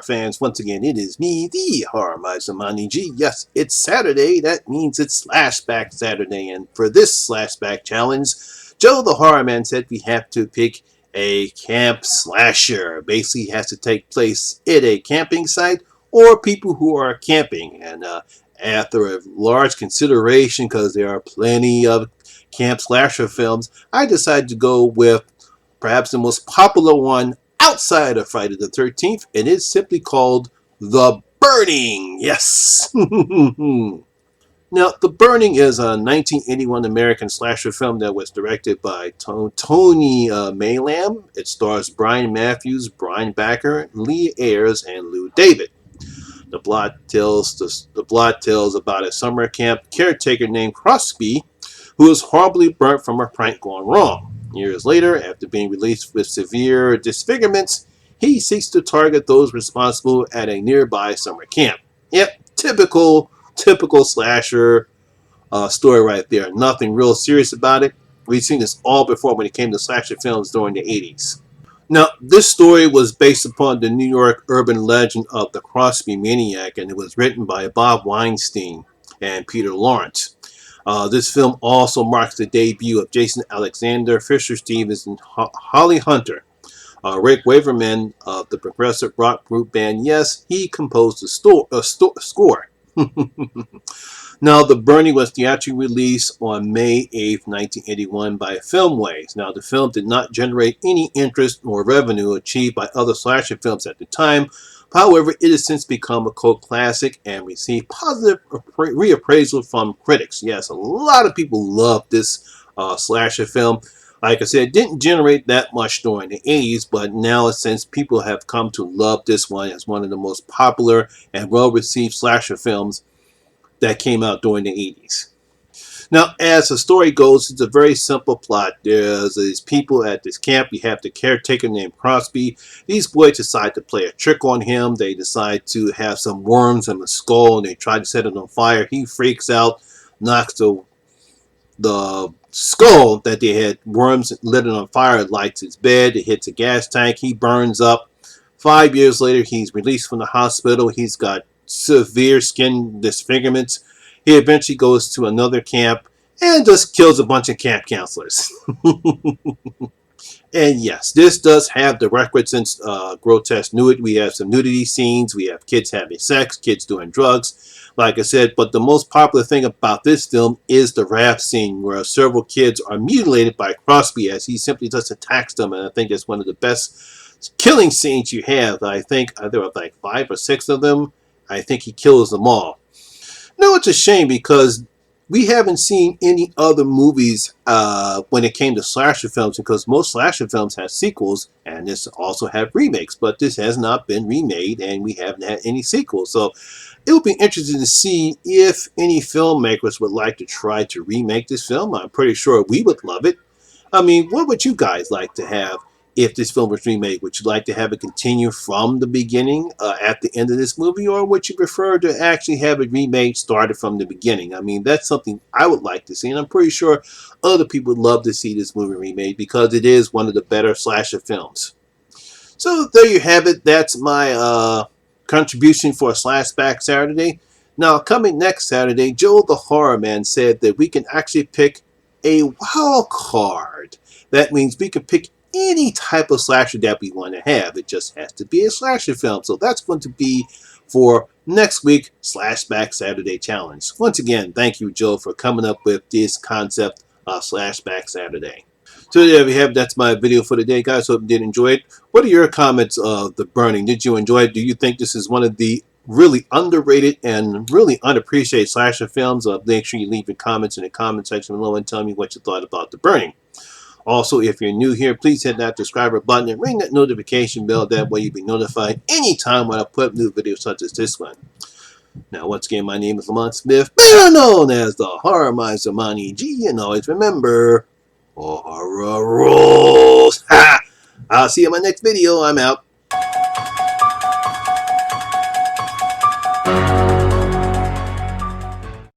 fans. Once again, it is me, the Horror Miser Monty G. Yes, it's Saturday. That means it's Slashback Saturday. And for this Slashback challenge, Joe the Horror Man said we have to pick a camp slasher. Basically, it has to take place at a camping site or people who are camping. And after a large consideration, because there are plenty of camp slasher films, I decided to go with perhaps the most popular one outside of Friday the 13th, and it's simply called The Burning. Yes! Now, The Burning is a 1981 American slasher film that was directed by Tony Maylam. It stars Brian Matthews, Brian Backer, Lee Ayers, and Lou David. The plot tells about a summer camp caretaker named Crosby who is horribly burnt from a prank gone wrong. Years later, after being released with severe disfigurements, he seeks to target those responsible at a nearby summer camp. Yep, typical slasher story right there. Nothing real serious about it. We've seen this all before when it came to slasher films during the 80s. Now, this story was based upon the New York urban legend of the Crosby Maniac, and it was written by Bob Weinstein and Peter Lawrence. This film also marks the debut of Jason Alexander, Fisher Stevens, and Holly Hunter. Rick Waverman of the progressive rock group band Yes, he composed the score. Now, The Burning was theatrically released on May 8, 1981 by Filmways. Now, the film did not generate any interest or revenue achieved by other slasher films at the time. However, it has since become a cult classic and received positive reappraisal from critics. Yes, a lot of people love this slasher film. Like I said, it didn't generate that much during the 80s, but now since people have come to love this one as one of the most popular and well-received slasher films that came out during the 80s. Now, as the story goes, it's a very simple plot. There's these people at this camp. You have the caretaker named Crosby. These boys decide to play a trick on him. They decide to have some worms in the skull, and they try to set it on fire. He freaks out, knocks the skull that they had worms lit it on fire, lights his bed. It hits a gas tank. He burns up. 5 years later, he's released from the hospital. He's got severe skin disfigurements. He eventually goes to another camp and just kills a bunch of camp counselors. And yes, this does have the requisite grotesque nudity. We have some nudity scenes. We have kids having sex, kids doing drugs, like I said. But the most popular thing about this film is the raft scene where several kids are mutilated by Crosby as he simply just attacks them. And I think it's one of the best killing scenes you have. I think there are like 5 or 6 of them. I think he kills them all. No, it's a shame because we haven't seen any other movies when it came to slasher films, because most slasher films have sequels and this also have remakes, but this has not been remade and we haven't had any sequels. So it would be interesting to see if any filmmakers would like to try to remake this film. I'm pretty sure we would love it. I mean, what would you guys like to have if this film was remade? Would you like to have it continue from the beginning at the end of this movie, or would you prefer to actually have it remade started from the beginning? I mean, that's something I would like to see, and I'm pretty sure other people would love to see this movie remade because it is one of the better slasher films. So there you have it. That's my contribution for Slashback Saturday. Now, coming next Saturday, Joe the Horror Man said that we can actually pick a wild card. That means we can pick any type of slasher that we want to have. It just has to be a slasher film. So that's going to be for next week Slashback Saturday challenge. Once again, thank you, Joe, for coming up with this concept of Slashback Saturday. So there we have. That's my video for today, guys. Hope you did enjoy it. What are your comments of The Burning? Did you enjoy it? Do you think this is one of the really underrated and really unappreciated slasher films? Make sure you leave your comments in the comment section below and tell me what you thought about The Burning. Also, if you're new here, please hit that subscriber button and ring that notification bell. That way you'll be notified anytime when I put up new videos such as this one. Now, once again, my name is Lamont Smith, better known as the Horror Miser Monty G. And always remember, horror rules. Ha! I'll see you in my next video. I'm out.